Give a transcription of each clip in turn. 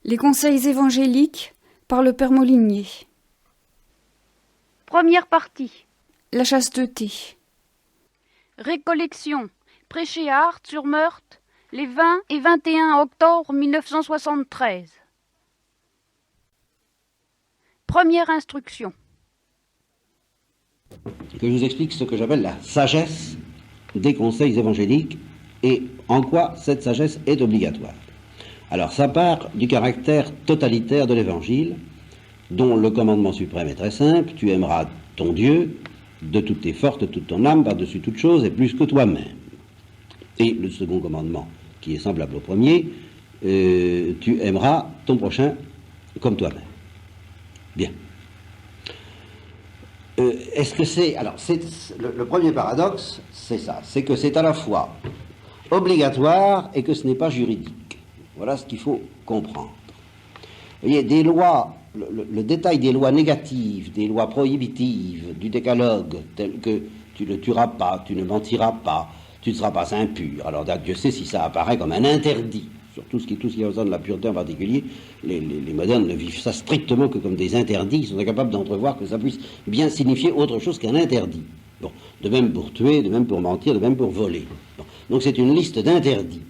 Les conseils évangéliques par le Père Molinier. Première partie. La chasteté. Récollection. Prêché à Art-sur-Meurthe les 20 et 21 octobre 1973. Première instruction. Que je vous explique ce que j'appelle la sagesse des conseils évangéliques et en quoi cette sagesse est obligatoire. Alors ça part du caractère totalitaire de l'évangile, dont le commandement suprême est très simple: tu aimeras ton Dieu de toutes tes forces, de toute ton âme, par-dessus toute chose et plus que toi-même. Et le second commandement, qui est semblable au premier, tu aimeras ton prochain comme toi-même. Bien. Est-ce que c'est... Alors, le premier paradoxe, c'est ça, c'est que c'est à la fois obligatoire et que ce n'est pas juridique. Voilà ce qu'il faut comprendre. Vous voyez, des lois, le détail des lois négatives, des lois prohibitives, du décalogue, telles que tu ne tueras pas, tu ne mentiras pas, tu ne seras pas impur. Alors, Dieu sait si ça apparaît comme un interdit. Sur tout ce qui concerne la pureté en particulier, les modernes ne vivent ça strictement que comme des interdits. Ils sont incapables d'entrevoir que ça puisse bien signifier autre chose qu'un interdit. Bon, de même pour tuer, de même pour mentir, de même pour voler. Bon. Donc c'est une liste d'interdits.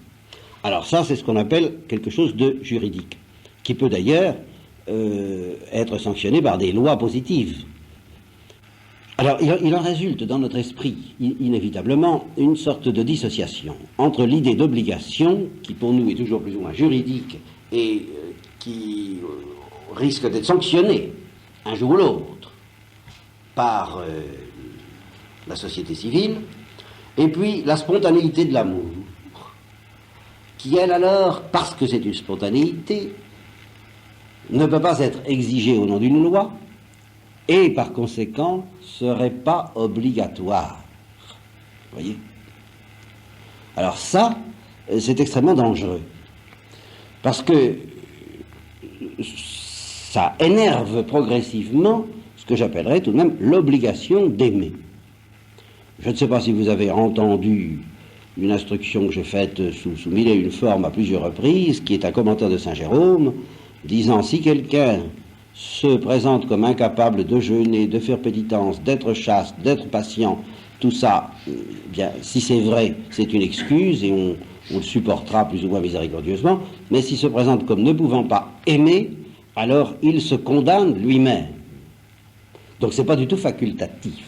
Alors ça, c'est ce qu'on appelle quelque chose de juridique, qui peut d'ailleurs être sanctionné par des lois positives. Alors, il en résulte dans notre esprit, inévitablement, une sorte de dissociation entre l'idée d'obligation, qui pour nous est toujours plus ou moins juridique, et qui risque d'être sanctionnée un jour ou l'autre par la société civile, et puis la spontanéité de l'amour, qui elle alors, parce que c'est une spontanéité, ne peut pas être exigée au nom d'une loi, et par conséquent serait pas obligatoire. Vous voyez? Alors ça, c'est extrêmement dangereux, parce que ça énerve progressivement ce que j'appellerais tout de même l'obligation d'aimer. Je ne sais pas si vous avez entendu une instruction que j'ai faite sous mille et une formes à plusieurs reprises, qui est un commentaire de Saint Jérôme, disant: si quelqu'un se présente comme incapable de jeûner, de faire pénitence, d'être chaste, d'être patient, tout ça, bien, si c'est vrai, c'est une excuse et on le supportera plus ou moins miséricordieusement, mais s'il se présente comme ne pouvant pas aimer, alors il se condamne lui-même. Donc c'est pas du tout facultatif.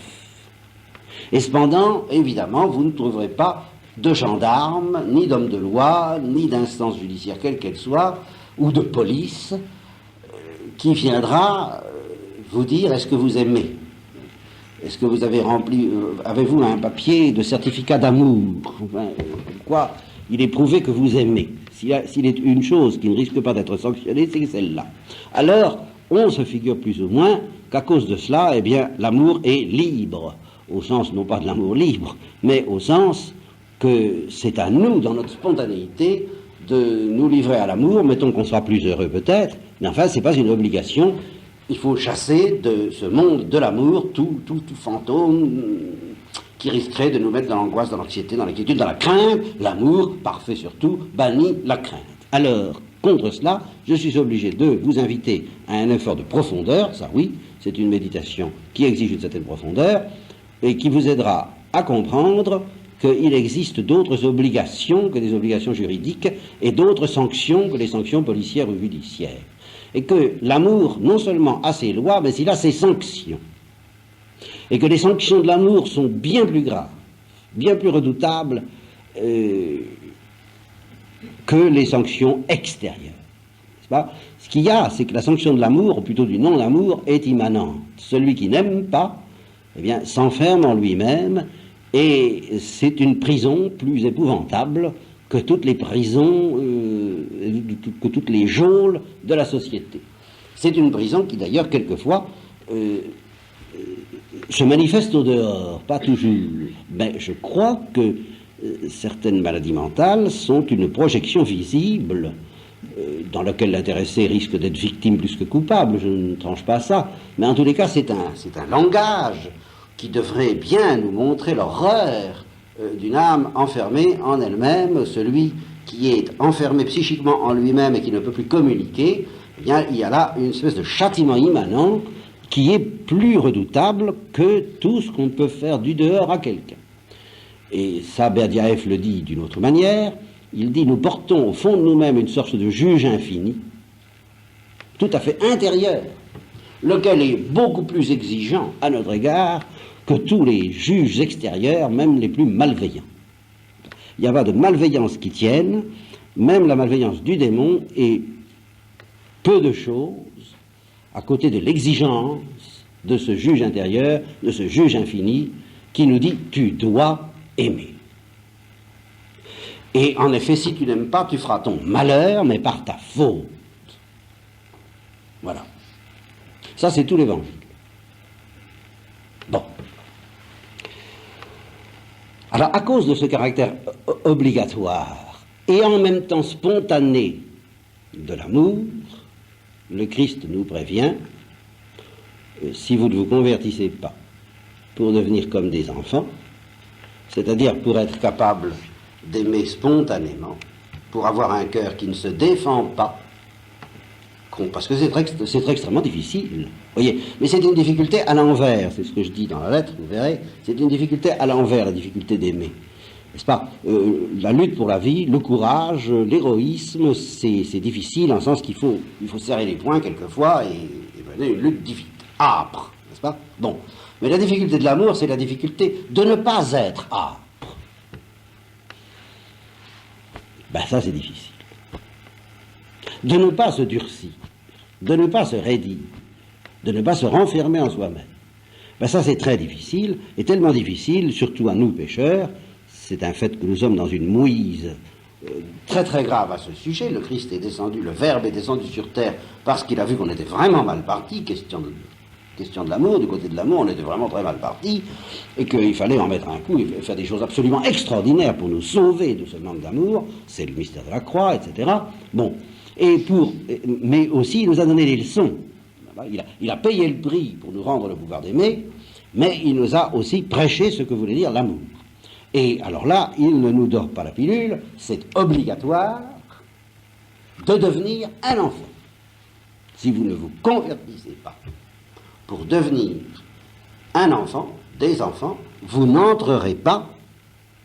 Et cependant, évidemment, vous ne trouverez pas de gendarme, ni d'homme de loi, ni d'instance judiciaire quelle qu'elle soit, ou de police, qui viendra vous dire: est-ce que vous aimez? Est-ce que vous avez rempli, avez-vous un papier de certificat d'amour? Enfin, quoi, il est prouvé que vous aimez. S'il est une chose qui ne risque pas d'être sanctionnée, c'est celle-là. Alors, on se figure plus ou moins qu'à cause de cela, eh bien, l'amour est libre, au sens non pas de l'amour libre, mais au sens que c'est à nous, dans notre spontanéité, de nous livrer à l'amour. Mettons qu'on sera plus heureux peut-être, mais enfin c'est pas une obligation. Il faut chasser de ce monde de l'amour tout fantôme qui risquerait de nous mettre dans l'angoisse, dans l'anxiété, dans l'inquiétude, dans la crainte. L'amour, parfait surtout, bannit la crainte. Alors, contre cela, je suis obligé de vous inviter à un effort de profondeur. Ça oui, c'est une méditation qui exige une certaine profondeur et qui vous aidera à comprendre qu'il existe d'autres obligations que des obligations juridiques et d'autres sanctions que les sanctions policières ou judiciaires. Et que l'amour, non seulement a ses lois, mais il a ses sanctions. Et que les sanctions de l'amour sont bien plus graves, bien plus redoutables que les sanctions extérieures. N'est-ce pas? Ce qu'il y a, c'est que la sanction de l'amour, ou plutôt du non-amour, est immanente. Celui qui n'aime pas, eh bien, s'enferme en lui-même. Et c'est une prison plus épouvantable que toutes les prisons, que toutes les geôles de la société. C'est une prison qui d'ailleurs quelquefois se manifeste au dehors, pas toujours. Mais je crois que certaines maladies mentales sont une projection visible dans laquelle l'intéressé risque d'être victime plus que coupable. Je ne tranche pas ça. Mais en tous les cas, c'est un langage qui devrait bien nous montrer l'horreur d'une âme enfermée en elle-même, celui qui est enfermé psychiquement en lui-même et qui ne peut plus communiquer, eh bien, il y a là une espèce de châtiment immanent qui est plus redoutable que tout ce qu'on peut faire du dehors à quelqu'un. Et ça, Berdyaev le dit d'une autre manière, il dit, nous portons au fond de nous-mêmes une sorte de juge infini, tout à fait intérieur, lequel est beaucoup plus exigeant à notre égard que tous les juges extérieurs, même les plus malveillants. Il n'y a pas de malveillance qui tienne, même la malveillance du démon est peu de choses à côté de l'exigence de ce juge intérieur, de ce juge infini, qui nous dit « tu dois aimer ». Et en effet, si tu n'aimes pas, tu feras ton malheur, mais par ta faute. Voilà. Ça, c'est tout l'évangile. Bon. Alors, à cause de ce caractère obligatoire et en même temps spontané de l'amour, le Christ nous prévient, si vous ne vous convertissez pas pour devenir comme des enfants, c'est-à-dire pour être capable d'aimer spontanément, pour avoir un cœur qui ne se défend pas, parce que c'est extrêmement difficile, voyez, mais c'est une difficulté à l'envers, c'est ce que je dis dans la lettre, vous verrez, c'est une difficulté à l'envers, la difficulté d'aimer, n'est-ce pas? La lutte pour la vie, le courage, l'héroïsme, c'est difficile, en sens qu'il faut serrer les poings quelquefois et mener une lutte difficile, âpre, n'est-ce pas? Bon, mais la difficulté de l'amour, c'est la difficulté de ne pas être âpre. Ben ça, c'est difficile. De ne pas se durcir, de ne pas se raidir, de ne pas se renfermer en soi-même. Ben ça, c'est très difficile, et tellement difficile, surtout à nous pécheurs. C'est un fait que nous sommes dans une mouise très très grave à ce sujet. Le Christ est descendu, le Verbe est descendu sur terre parce qu'il a vu qu'on était vraiment mal parti, question de l'amour, du côté de l'amour, on était vraiment très mal parti, et qu'il fallait en mettre un coup et faire des choses absolument extraordinaires pour nous sauver de ce manque d'amour. C'est le mystère de la croix, etc. Bon, mais aussi il nous a donné des leçons. Il a payé le prix pour nous rendre le pouvoir d'aimer, mais il nous a aussi prêché ce que voulait dire l'amour. Et alors là, il ne nous dort pas la pilule, c'est obligatoire de devenir un enfant. Si vous ne vous convertissez pas pour devenir un enfant, des enfants, vous n'entrerez pas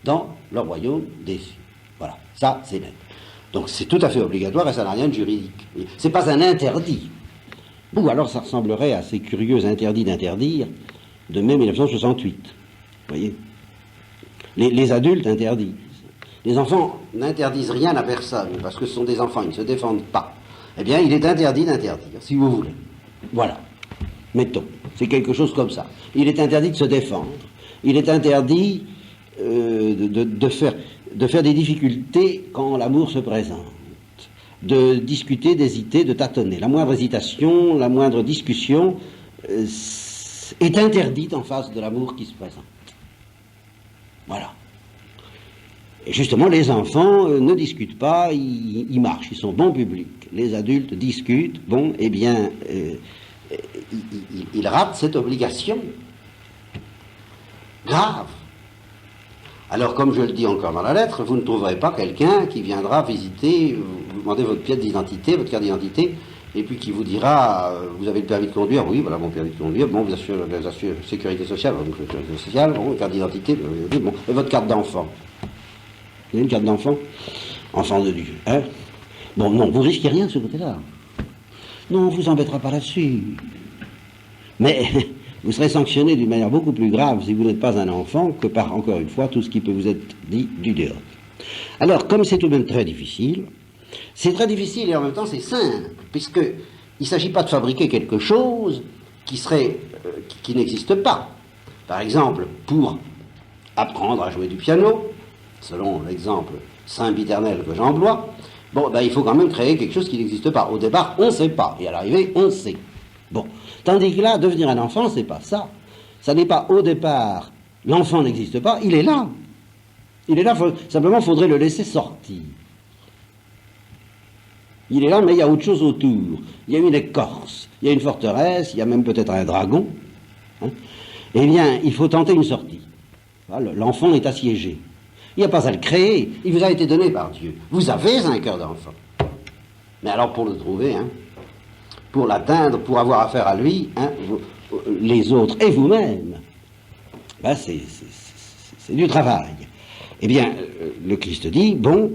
dans le royaume des cieux. Voilà, ça c'est net. Donc c'est tout à fait obligatoire et ça n'a rien de juridique. C'est pas un interdit. Ou alors ça ressemblerait à ces curieux interdits d'interdire de mai 1968. Vous voyez ? Les adultes interdisent. Les enfants n'interdisent rien à personne parce que ce sont des enfants, ils ne se défendent pas. Eh bien, il est interdit d'interdire, si vous voulez. Voilà. Mettons, c'est quelque chose comme ça. Il est interdit de se défendre. Il est interdit de faire des difficultés quand l'amour se présente. De discuter, d'hésiter, de tâtonner. La moindre hésitation, la moindre discussion est interdite en face de l'amour qui se présente. Voilà. Et justement, les enfants ne discutent pas, ils marchent, ils sont bons publics. Les adultes discutent, bon, eh bien, ils ratent cette obligation. Grave. Alors, comme je le dis encore dans la lettre, vous ne trouverez pas quelqu'un qui viendra visiter, vous demandez votre pièce d'identité, votre carte d'identité, et puis qui vous dira, vous avez le permis de conduire, oui, voilà mon permis de conduire, bon, vous assurez sécurité sociale, bon, carte d'identité, bon, et votre carte d'enfant. Vous avez une carte d'enfant? Enfant de Dieu, hein? Bon, non, vous risquez rien de ce côté-là. Non, on vous embêtera pas là-dessus. Mais vous serez sanctionné d'une manière beaucoup plus grave si vous n'êtes pas un enfant que par, encore une fois, tout ce qui peut vous être dit du dehors. Alors, comme c'est tout de même très difficile et en même temps c'est simple, puisqu'il ne s'agit pas de fabriquer quelque chose qui n'existe pas. Par exemple, pour apprendre à jouer du piano, selon l'exemple sempiternel que j'emploie, bon, ben, il faut quand même créer quelque chose qui n'existe pas. Au départ, on ne sait pas, et à l'arrivée, on sait. Bon, tandis que là, devenir un enfant, c'est pas ça. Ça n'est pas au départ, l'enfant n'existe pas, il est là. Il est là, simplement, il faudrait le laisser sortir. Il est là, mais il y a autre chose autour. Il y a une écorce, il y a une forteresse, il y a même peut-être un dragon. Hein. Eh bien, il faut tenter une sortie. Voilà, l'enfant est assiégé. Il n'y a pas à le créer. Il vous a été donné par Dieu. Vous avez un cœur d'enfant. Mais alors pour le trouver, hein, pour l'atteindre, pour avoir affaire à lui, hein, les autres et vous-même, ben c'est du travail. Eh bien, le Christ dit, bon,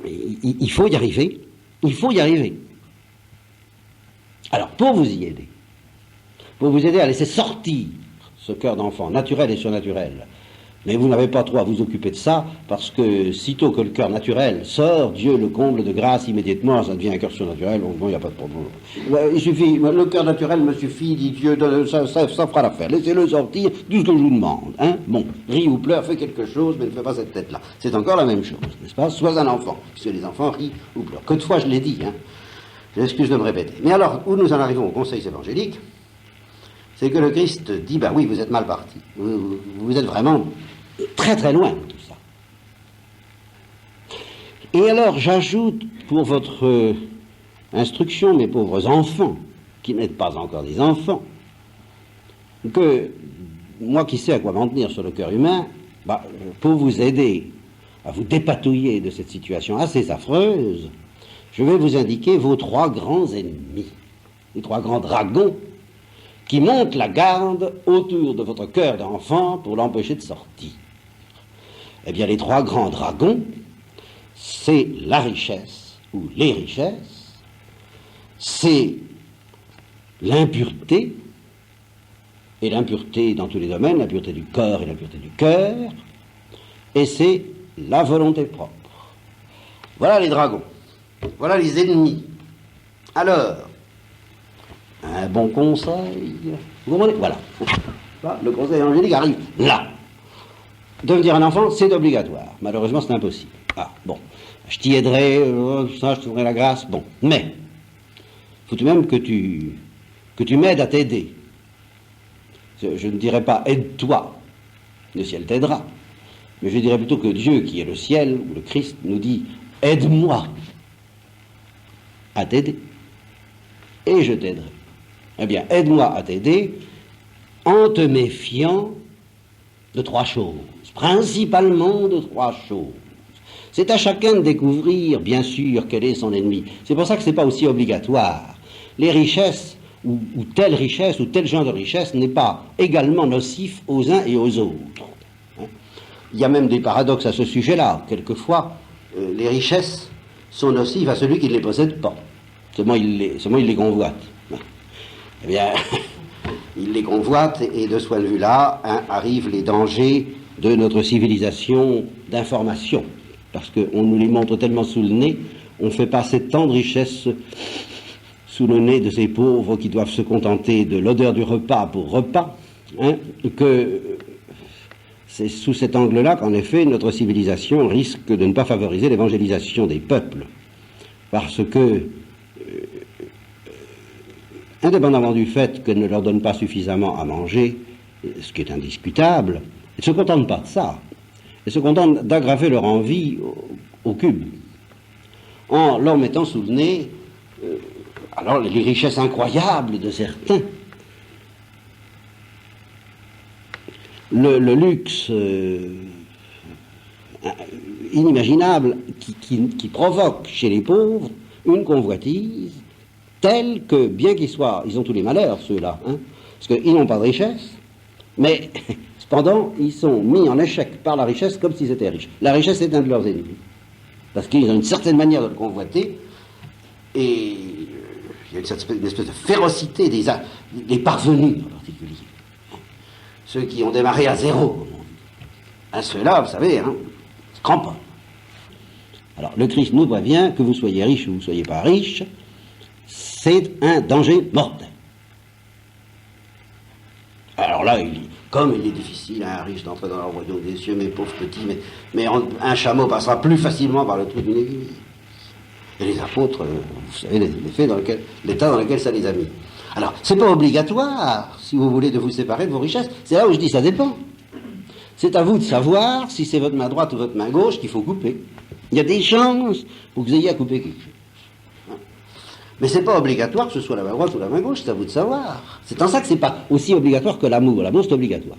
il faut y arriver. Il faut y arriver. Alors, pour vous y aider, pour vous aider à laisser sortir ce cœur d'enfant, naturel et surnaturel, mais vous n'avez pas trop à vous occuper de ça, parce que sitôt que le cœur naturel sort, Dieu le comble de grâce immédiatement, ça devient un cœur surnaturel, donc bon, il n'y a pas de problème. Il suffit, le cœur naturel me suffit, dit Dieu, ça fera l'affaire, laissez-le sortir, tout ce que je vous demande. Hein. Bon, ris ou pleure, fais quelque chose, mais ne fais pas cette tête-là. C'est encore la même chose, n'est-ce pas? Sois un enfant, puisque les enfants rient ou pleurent. Que de fois je l'ai dit, hein. J'excuse de me répéter. Mais alors, où nous en arrivons aux conseils évangéliques, c'est que le Christ dit, ben oui, vous êtes mal parti. Vous êtes vraiment très très loin de tout ça. Et alors, j'ajoute pour votre instruction, mes pauvres enfants, qui n'êtes pas encore des enfants, que moi qui sais à quoi m'en tenir sur le cœur humain, bah, pour vous aider à vous dépatouiller de cette situation assez affreuse, je vais vous indiquer vos 3 grands ennemis, les 3 grands dragons qui montent la garde autour de votre cœur d'enfant pour l'empêcher de sortir. Eh bien, les 3 grands dragons, c'est la richesse ou les richesses, c'est l'impureté, et l'impureté dans tous les domaines, l'impureté du corps et l'impureté du cœur, et c'est la volonté propre. Voilà les dragons. Voilà les ennemis. Alors, un bon conseil, vous comprenez? Voilà. Le conseil évangélique arrive là. Devenir un enfant, c'est obligatoire. Malheureusement, c'est impossible. Ah, bon. Je t'y aiderai, ça, je te ferai la grâce. Bon. Mais, faut tout de même que tu m'aides à t'aider. Je ne dirais pas aide-toi, le ciel t'aidera. Mais je dirais plutôt que Dieu, qui est le ciel, ou le Christ, nous dit aide-moi à t'aider, et je t'aiderai. Eh bien, aide-moi à t'aider en te méfiant de 3 choses, principalement de 3 choses. C'est à chacun de découvrir, bien sûr, quel est son ennemi. C'est pour ça que ce n'est pas aussi obligatoire. Les richesses, ou telle richesse, ou tel genre de richesse, n'est pas également nocif aux uns et aux autres. Il y a même des paradoxes à ce sujet-là. Quelquefois, les richesses sont nocives à celui qui ne les possède pas. Seulement il les convoite. Eh bien, il les convoite, et de ce point de vue-là, arrivent les dangers de notre civilisation d'information. Parce qu'on nous les montre tellement sous le nez, on fait passer tant de richesses sous le nez de ces pauvres qui doivent se contenter de l'odeur du repas pour repas, hein, que c'est sous cet angle-là qu'en effet notre civilisation risque de ne pas favoriser l'évangélisation des peuples. Parce que, indépendamment du fait qu'elle ne leur donne pas suffisamment à manger, ce qui est indiscutable, ils ne se contentent pas de ça. Ils se contentent d'aggraver leur envie au cube, en leur mettant sous le nez alors les richesses incroyables de certains. Le luxe inimaginable qui provoque chez les pauvres une convoitise telle que, bien ils ont tous les malheurs, ceux-là, hein, parce qu'ils n'ont pas de richesse, mais cependant, ils sont mis en échec par la richesse comme s'ils étaient riches. La richesse est un de leurs ennemis, parce qu'ils ont une certaine manière de le convoiter, et il y a une espèce de férocité des parvenus en particulier. Ceux qui ont démarré à zéro. À ceux-là, vous savez, hein, se cramponnent. Alors, le Christ nous prévient que vous soyez riche ou vous ne soyez pas riche, c'est un danger mortel. Alors là, comme il est difficile à un riche d'entrer dans le royaume des cieux, mes pauvres petits, mais un chameau passera plus facilement par le trou d'une aiguille. Et les apôtres, vous savez l'état dans lequel ça les a mis. Alors, c'est pas obligatoire, si vous voulez, de vous séparer de vos richesses. C'est là où je dis ça dépend. C'est à vous de savoir si c'est votre main droite ou votre main gauche qu'il faut couper. Il y a des chances pour que vous ayez à couper quelque chose. Mais c'est pas obligatoire que ce soit la main droite ou la main gauche, c'est à vous de savoir. C'est en ça que c'est pas aussi obligatoire que l'amour. L'amour, c'est obligatoire.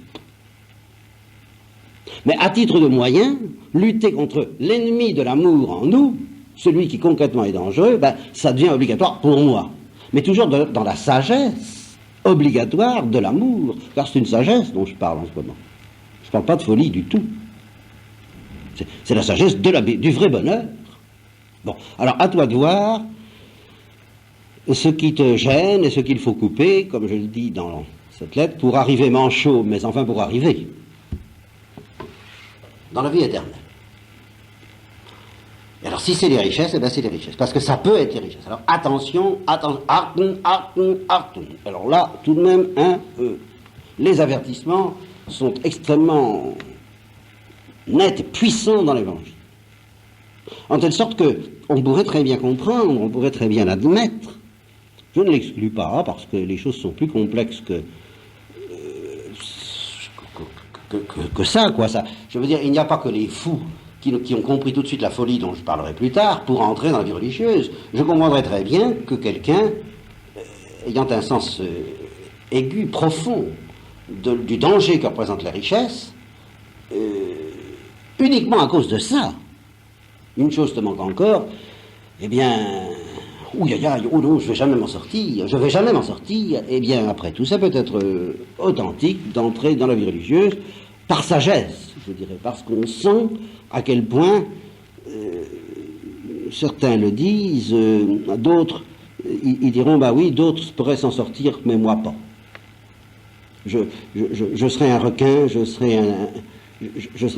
Mais à titre de moyen, lutter contre l'ennemi de l'amour en nous, celui qui concrètement est dangereux, ben, ça devient obligatoire pour moi. Mais toujours dans la sagesse obligatoire de l'amour, car c'est une sagesse dont je parle en ce moment. Je ne parle pas de folie du tout. C'est la sagesse du vrai bonheur. Bon, alors à toi de voir ce qui te gêne et ce qu'il faut couper, comme je le dis dans cette lettre, pour arriver manchot, mais enfin pour arriver dans la vie éternelle. Et alors si c'est les richesses, eh bien c'est les richesses, parce que ça peut être les richesses. Alors attention, Achtung. Alors là, tout de même, les avertissements sont extrêmement nets et puissants dans l'Évangile. En telle sorte qu'on pourrait très bien comprendre, on pourrait très bien admettre, je ne l'exclus pas, parce que les choses sont plus complexes que ça, quoi. Ça. Je veux dire, il n'y a pas que les fous qui ont compris tout de suite la folie dont je parlerai plus tard pour entrer dans la vie religieuse. Je comprendrais très bien que quelqu'un, ayant un sens aigu, profond, du danger que représente la richesse, uniquement à cause de ça, une chose te manque encore, eh bien, oh non, je vais jamais m'en sortir, eh bien, après tout, ça peut être authentique d'entrer dans la vie religieuse par sagesse, je dirais, parce qu'on sent à quel point, certains le disent, d'autres, ils diront, bah oui, d'autres pourraient s'en sortir, mais moi pas. Je serais un requin, je serais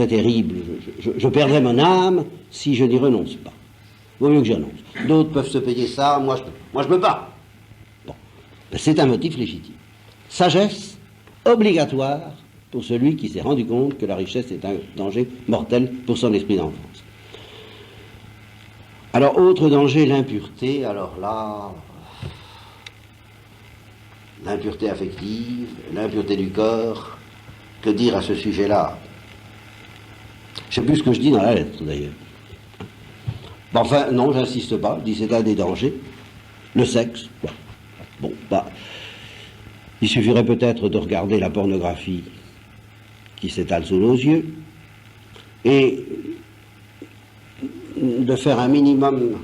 terrible, je perdrais mon âme si je n'y renonce pas. Vaut mieux que j'y renonce. D'autres peuvent se payer ça, moi je peux pas. Bon, c'est un motif légitime. Sagesse obligatoire pour celui qui s'est rendu compte que la richesse est un danger mortel pour son esprit d'enfance. Alors, autre danger, l'impureté. Alors là, l'impureté affective, l'impureté du corps, que dire à ce sujet-là? Je ne sais plus ce que je dis dans la lettre, d'ailleurs. Enfin, non, j'insiste pas, je dis c'est un des dangers. Le sexe, bon, il suffirait peut-être de regarder la pornographie qui s'étale sous nos yeux et de faire un minimum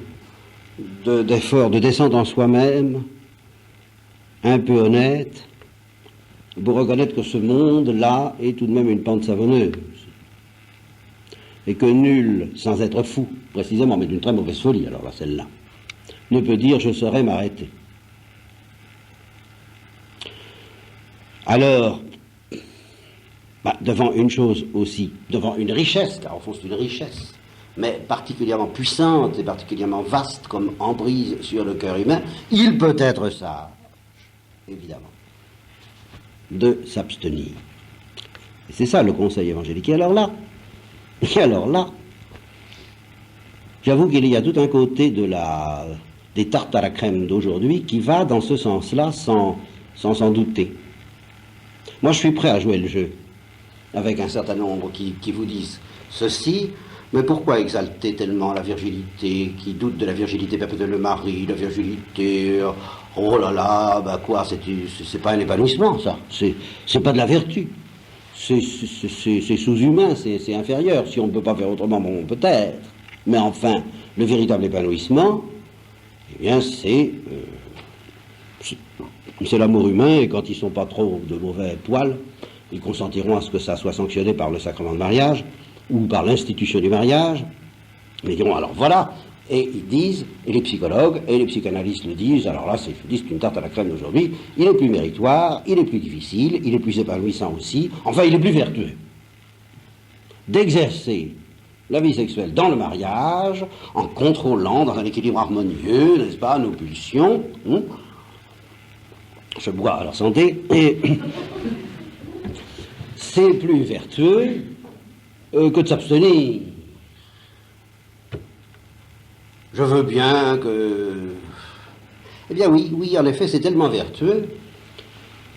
d'effort, de descente en soi-même, un peu honnête, pour reconnaître que ce monde-là est tout de même une pente savonneuse. Et que nul, sans être fou, précisément, mais d'une très mauvaise folie, alors là, celle-là, ne peut dire « je saurais m'arrêter ». Alors, devant une chose aussi, devant une richesse, car au fond c'est une richesse, mais particulièrement puissante et particulièrement vaste comme emprise sur le cœur humain, il peut être sage, évidemment, de s'abstenir. Et c'est ça le conseil évangélique. Et alors là, j'avoue qu'il y a tout un côté des tartes à la crème d'aujourd'hui qui va dans ce sens-là sans s'en douter. Moi, je suis prêt à jouer le jeu avec un certain nombre qui vous disent ceci, mais pourquoi exalter tellement la virginité, qui doute de la virginité perpétuelle de Marie, la virginité, oh là là, quoi, c'est pas un épanouissement, ça, c'est pas de la vertu. C'est sous-humain, c'est inférieur. Si on ne peut pas faire autrement, bon, peut-être. Mais enfin, le véritable épanouissement, eh bien, c'est l'amour humain, et quand ils ne sont pas trop de mauvais poils, ils consentiront à ce que ça soit sanctionné par le sacrement de mariage, ou par l'institution du mariage. Mais ils diront, alors voilà, et ils disent, et les psychologues et les psychanalystes le disent, alors là, c'est une tarte à la crème d'aujourd'hui, il est plus méritoire, il est plus difficile, il est plus épanouissant aussi, enfin, il est plus vertueux d'exercer la vie sexuelle dans le mariage, en contrôlant, dans un équilibre harmonieux, n'est-ce pas, nos pulsions. Je bois à leur santé, et c'est plus vertueux que de s'abstenir. Je veux bien que... Eh bien oui, en effet, c'est tellement vertueux.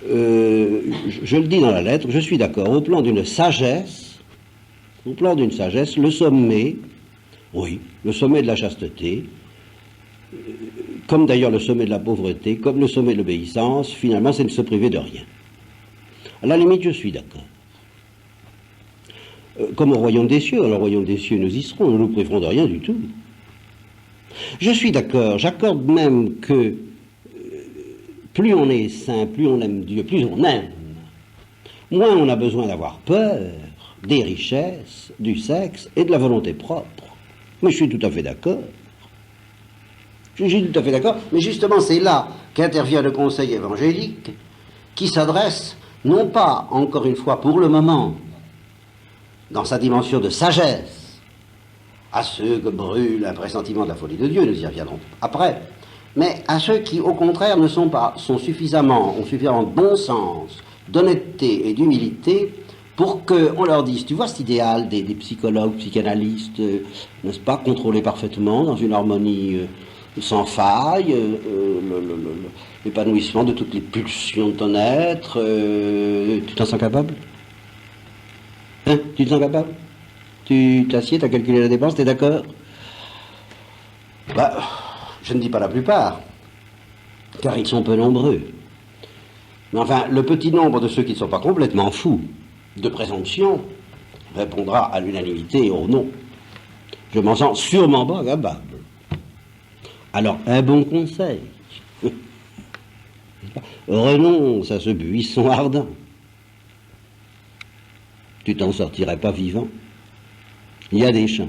Je le dis dans la lettre, je suis d'accord, au plan d'une sagesse, le sommet, oui, le sommet de la chasteté, comme d'ailleurs le sommet de la pauvreté, comme le sommet de l'obéissance, finalement, c'est de se priver de rien. À la limite, je suis d'accord. comme au royaume des cieux. Dans le royaume des cieux, nous y serons, nous ne nous priverons de rien du tout. Je suis d'accord, j'accorde même que plus on est saint, plus on aime Dieu, plus on aime, moins on a besoin d'avoir peur des richesses, du sexe et de la volonté propre. Mais je suis tout à fait d'accord. Je suis tout à fait d'accord, mais justement c'est là qu'intervient le conseil évangélique qui s'adresse, non pas, encore une fois, pour le moment, dans sa dimension de sagesse, à ceux que brûle un pressentiment de la folie de Dieu, nous y reviendrons après, mais à ceux qui, au contraire, ont suffisamment de bon sens, d'honnêteté et d'humilité pour qu'on leur dise, tu vois cet idéal des psychologues, psychanalystes, n'est-ce pas, contrôlés parfaitement, dans une harmonie sans faille, l'épanouissement de toutes les pulsions de ton être, tu t'en sens capable? Hein? Tu te sens capable? Tu t'assieds, tu as calculé la dépense, tu es d'accord? Bah, je ne dis pas la plupart, car ils sont peu nombreux. Mais enfin, le petit nombre de ceux qui ne sont pas complètement fous de présomption répondra à l'unanimité au non. Je m'en sens sûrement pas capable. Alors, un bon conseil. Renonce à ce buisson ardent. Tu t'en sortirais pas vivant. Il y a des chances.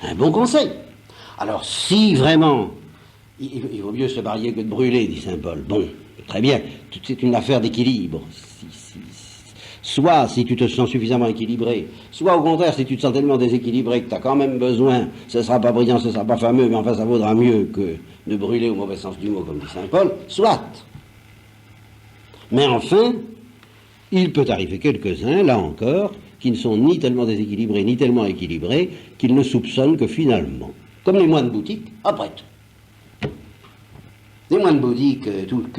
Un bon conseil. Alors, si vraiment, il vaut mieux se marier que de brûler, dit saint Paul. Bon, très bien, c'est une affaire d'équilibre. Soit si tu te sens suffisamment équilibré, soit au contraire si tu te sens tellement déséquilibré que tu as quand même besoin, ce ne sera pas brillant, ce ne sera pas fameux, mais enfin ça vaudra mieux que de brûler au mauvais sens du mot, comme dit saint Paul, soit. Mais enfin, il peut arriver quelques-uns, là encore, qui ne sont ni tellement déséquilibrés, ni tellement équilibrés, qu'ils ne soupçonnent que finalement, comme les moines boutiques, après tout. Les moines bouddhiques,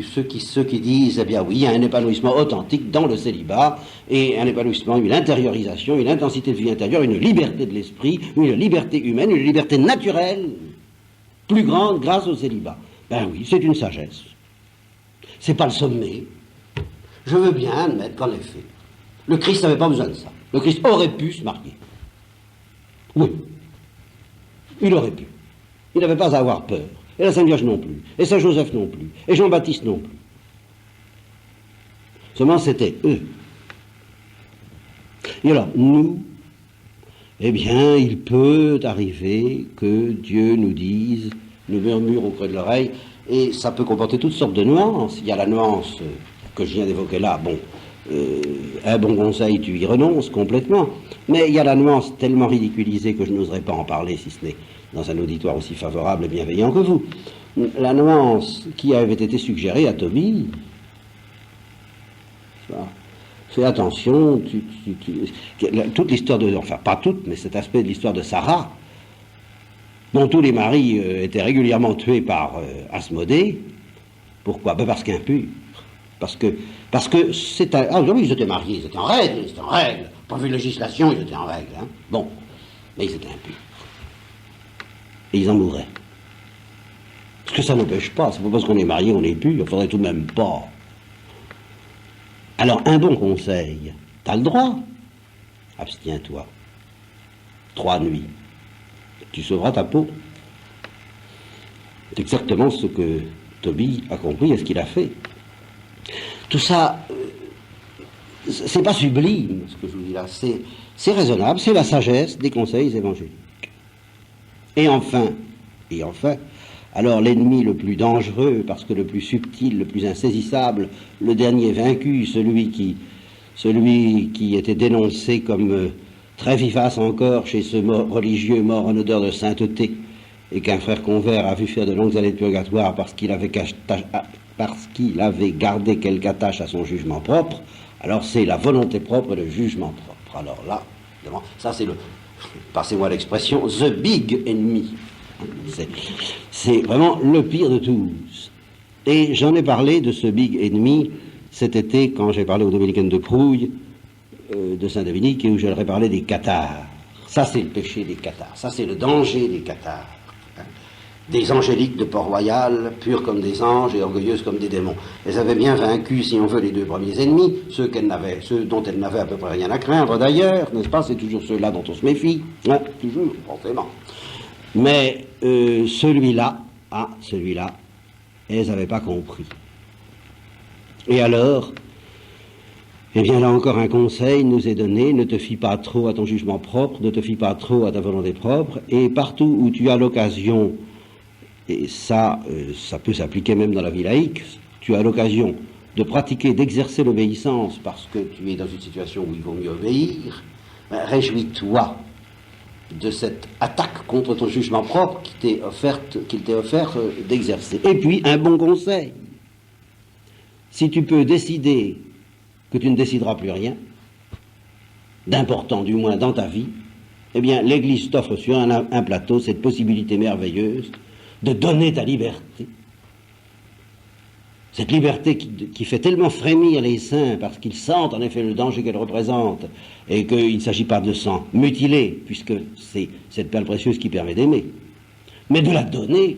ceux qui disent, eh bien oui, il y a un épanouissement authentique dans le célibat, et un épanouissement, une intériorisation, une intensité de vie intérieure, une liberté de l'esprit, une liberté humaine, une liberté naturelle, plus grande grâce au célibat. Ben oui, c'est une sagesse. C'est pas le sommet. Je veux bien admettre qu'en effet, le Christ n'avait pas besoin de ça. Le Christ aurait pu se marier. Oui. Il aurait pu. Il n'avait pas à avoir peur. Et la Sainte Vierge non plus, et Saint Joseph non plus, et Jean-Baptiste non plus. Seulement c'était eux. Et alors, nous, eh bien, il peut arriver que Dieu nous dise, nous murmure au creux de l'oreille, et ça peut comporter toutes sortes de nuances. Il y a la nuance que je viens d'évoquer là, bon, un bon conseil, tu y renonces complètement, mais il y a la nuance tellement ridiculisée que je n'oserais pas en parler, si ce n'est dans un auditoire aussi favorable et bienveillant que vous. La nuance qui avait été suggérée à Tobie, fais attention, toute l'histoire de, enfin pas toute, mais cet aspect de l'histoire de Sarah, dont tous les maris étaient régulièrement tués par Asmodée. Pourquoi? Ben parce qu'impur. Parce que c'est un... Ah oui, ils étaient mariés, ils étaient en règle, Pas vu de législation, ils étaient en règle, hein. Bon, mais ils étaient impurs. Et ils en mourraient. Parce que ça n'empêche pas, c'est pas parce qu'on est marié, on est pur, il faudrait tout de même pas. Alors, un bon conseil, t'as le droit, abstiens-toi. 3 nuits, tu sauveras ta peau. C'est exactement ce que Tobie a compris et ce qu'il a fait. Tout ça, c'est pas sublime, ce que je vous dis là, c'est raisonnable, c'est la sagesse des conseils évangéliques. Et enfin, alors l'ennemi le plus dangereux, parce que le plus subtil, le plus insaisissable, le dernier vaincu, celui qui était dénoncé comme très vivace encore chez ce religieux mort en odeur de sainteté, et qu'un frère convers a vu faire de longues années de purgatoire parce qu'il avait gardé quelque attache à son jugement propre, alors c'est la volonté propre et le jugement propre. Alors là, ça c'est passez-moi l'expression, the big enemy. C'est vraiment le pire de tous. Et j'en ai parlé de ce big enemy cet été quand j'ai parlé aux Dominicaines de Prouille, de Saint-Dominique, et où je leur ai parlé des cathars. Ça c'est le péché des cathars, ça c'est le danger des cathars. des angéliques de Port-Royal, pures comme des anges et orgueilleuses comme des démons. Elles avaient bien vaincu, si on veut, les deux premiers ennemis, ceux dont elles n'avaient à peu près rien à craindre d'ailleurs, n'est-ce pas? C'est toujours ceux-là dont on se méfie, hein, toujours, forcément. Mais celui-là, elles n'avaient pas compris. Et alors, eh bien là encore un conseil nous est donné, ne te fie pas trop à ton jugement propre, ne te fie pas trop à ta volonté propre, et partout où tu as l'occasion, et ça peut s'appliquer même dans la vie laïque, tu as l'occasion de pratiquer, d'exercer l'obéissance parce que tu es dans une situation où il vaut mieux obéir, ben, réjouis-toi de cette attaque contre ton jugement propre qu'il t'est offert d'exercer. Et puis, un bon conseil. Si tu peux décider que tu ne décideras plus rien, d'important du moins dans ta vie, eh bien, l'Église t'offre sur un plateau cette possibilité merveilleuse de donner ta liberté. Cette liberté qui fait tellement frémir les saints parce qu'ils sentent en effet le danger qu'elle représente et qu'il ne s'agit pas de s'en mutiler puisque c'est cette perle précieuse qui permet d'aimer, mais de la donner.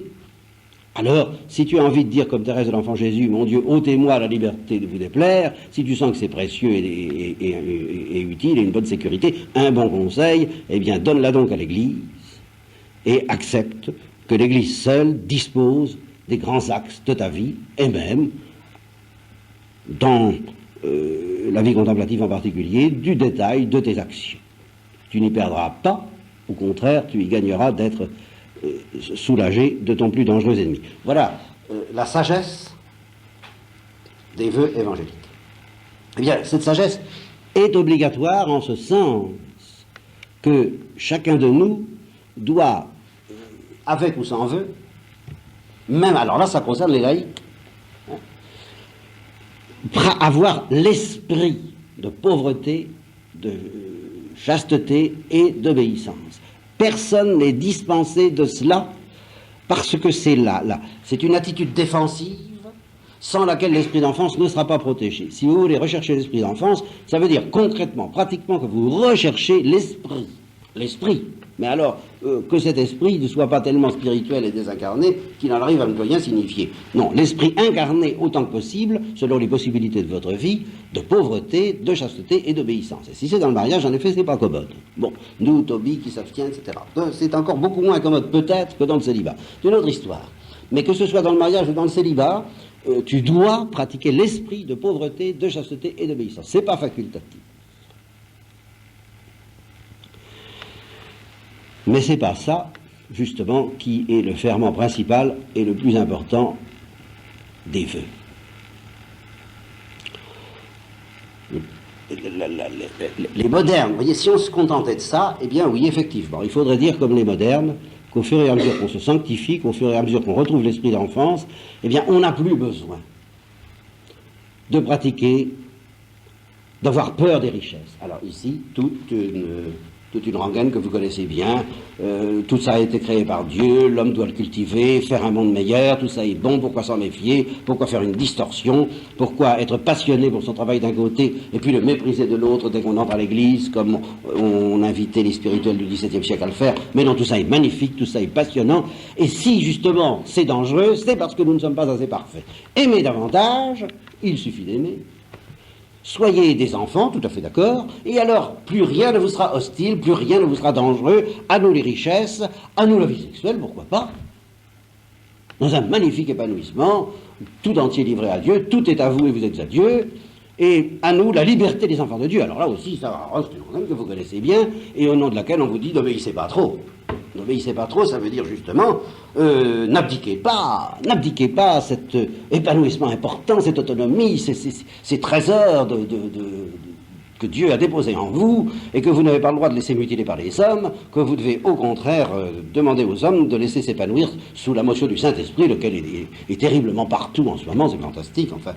Alors, si tu as envie de dire comme Thérèse de l'Enfant Jésus, mon Dieu, ôtez-moi la liberté de vous déplaire, si tu sens que c'est précieux et utile et une bonne sécurité, un bon conseil, eh bien donne-la donc à l'Église et accepte que l'Église seule dispose des grands axes de ta vie, et même, dans la vie contemplative en particulier, du détail de tes actions. Tu n'y perdras pas, au contraire, tu y gagneras d'être soulagé de ton plus dangereux ennemi. Voilà la sagesse des vœux évangéliques. Eh bien, cette sagesse est obligatoire en ce sens que chacun de nous doit, avec ou sans vœu, même, alors là, ça concerne les laïcs, avoir l'esprit de pauvreté, de chasteté et d'obéissance. Personne n'est dispensé de cela parce que c'est c'est une attitude défensive sans laquelle l'esprit d'enfance ne sera pas protégé. Si vous voulez rechercher l'esprit d'enfance, ça veut dire concrètement, pratiquement que vous recherchez l'esprit. L'esprit. Mais alors, que cet esprit ne soit pas tellement spirituel et désincarné qu'il en arrive à ne plus rien signifier. Non, l'esprit incarné autant que possible, selon les possibilités de votre vie, de pauvreté, de chasteté et d'obéissance. Et si c'est dans le mariage, en effet, c'est pas commode. Bon, nous, Toby, qui s'abstient, etc. C'est encore beaucoup moins commode, peut-être, que dans le célibat. C'est une autre histoire. Mais que ce soit dans le mariage ou dans le célibat, tu dois pratiquer l'esprit de pauvreté, de chasteté et d'obéissance. C'est pas facultatif. Mais c'est pas ça, justement, qui est le ferment principal et le plus important des vœux. Les modernes, vous voyez, si on se contentait de ça, eh bien oui, effectivement, il faudrait dire comme les modernes, qu'au fur et à mesure qu'on se sanctifie, qu'au fur et à mesure qu'on retrouve l'esprit d'enfance, eh bien on n'a plus besoin de pratiquer, d'avoir peur des richesses. Alors ici, toute une rengaine que vous connaissez bien, tout ça a été créé par Dieu, l'homme doit le cultiver, faire un monde meilleur, tout ça est bon, pourquoi s'en méfier, pourquoi faire une distorsion, pourquoi être passionné pour son travail d'un côté et puis le mépriser de l'autre dès qu'on entre à l'église, comme on invitait les spirituels du XVIIe siècle à le faire. Mais non, tout ça est magnifique, tout ça est passionnant, et si justement c'est dangereux, c'est parce que nous ne sommes pas assez parfaits. Aimez davantage, il suffit d'aimer. Soyez des enfants, tout à fait d'accord, et alors plus rien ne vous sera hostile, plus rien ne vous sera dangereux, à nous les richesses, à nous la vie sexuelle, pourquoi pas, dans un magnifique épanouissement, tout entier livré à Dieu, tout est à vous et vous êtes à Dieu, et à nous la liberté des enfants de Dieu. Alors là aussi, ça c'est une règle que vous connaissez bien, et au nom de laquelle on vous dit n'obéissez pas trop. N'obéissez pas trop, ça veut dire justement, n'abdiquez pas à cet épanouissement important, cette autonomie, ces trésors que Dieu a déposés en vous, et que vous n'avez pas le droit de laisser mutiler par les hommes, que vous devez au contraire demander aux hommes de laisser s'épanouir sous la motion du Saint-Esprit, lequel est terriblement partout en ce moment, c'est fantastique, enfin,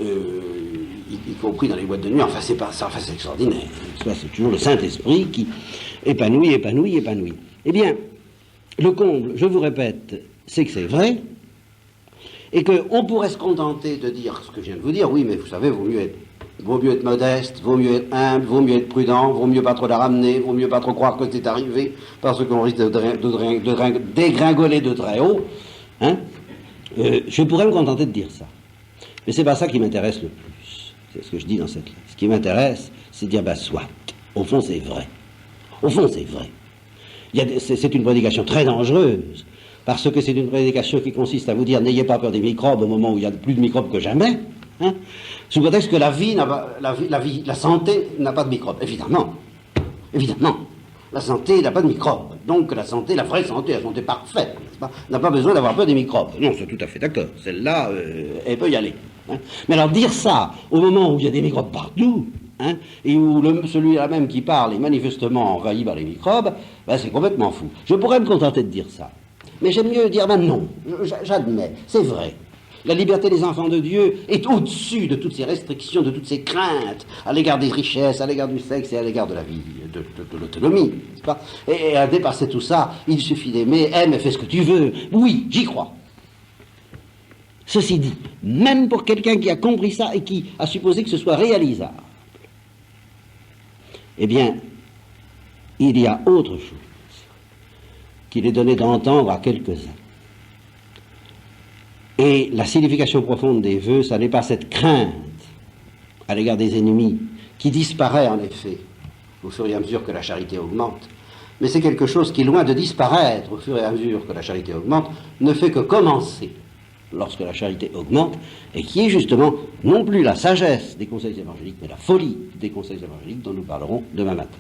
y compris dans les boîtes de nuit, enfin c'est pas ça, enfin c'est extraordinaire, c'est toujours le Saint-Esprit qui épanouit. Eh bien, le comble, je vous répète, c'est que c'est vrai, et qu'on pourrait se contenter de dire ce que je viens de vous dire, oui, mais vous savez, vaut mieux être Vaut mieux être modeste, vaut mieux être humble, vaut mieux être prudent, vaut mieux pas trop la ramener, vaut mieux pas trop croire que c'est arrivé, parce qu'on risque de dégringoler de très haut. Hein. Je pourrais me contenter de dire ça. Mais c'est pas ça qui m'intéresse le plus. C'est ce que je dis dans cette lettre. Ce qui m'intéresse, c'est de dire, ben soit. Au fond, c'est vrai. Au fond, c'est vrai. C'est une prédication très dangereuse, parce que c'est une prédication qui consiste à vous dire, n'ayez pas peur des microbes au moment où il y a plus de microbes que jamais, hein, sous prétexte que la santé n'a pas de microbes. Évidemment. Évidemment. La santé n'a pas de microbes. Donc la santé, la vraie santé, la santé parfaite, n'est-ce pas, n'a pas besoin d'avoir peur des microbes. Non, c'est tout à fait d'accord. Celle-là, elle peut y aller. Hein. Mais alors dire ça au moment où il y a des microbes partout, hein, et où celui-là même qui parle est manifestement envahi par les microbes, ben, c'est complètement fou. Je pourrais me contenter de dire ça. Mais j'aime mieux dire, ben non, j'admets, c'est vrai. La liberté des enfants de Dieu est au-dessus de toutes ces restrictions, de toutes ces craintes à l'égard des richesses, à l'égard du sexe et à l'égard de la vie, de l'autonomie, n'est-ce pas ? Et à dépasser tout ça, il suffit d'aimer, aime et fais ce que tu veux. Oui, j'y crois. Ceci dit, même pour quelqu'un qui a compris ça et qui a supposé que ce soit réalisable, eh bien, il y a autre chose qu'il est donné d'entendre à quelques-uns. Et la signification profonde des vœux, ça n'est pas cette crainte à l'égard des ennemis, qui disparaît en effet au fur et à mesure que la charité augmente, mais c'est quelque chose qui, loin de disparaître au fur et à mesure que la charité augmente, ne fait que commencer lorsque la charité augmente, et qui est justement non plus la sagesse des conseils évangéliques, mais la folie des conseils évangéliques dont nous parlerons demain matin.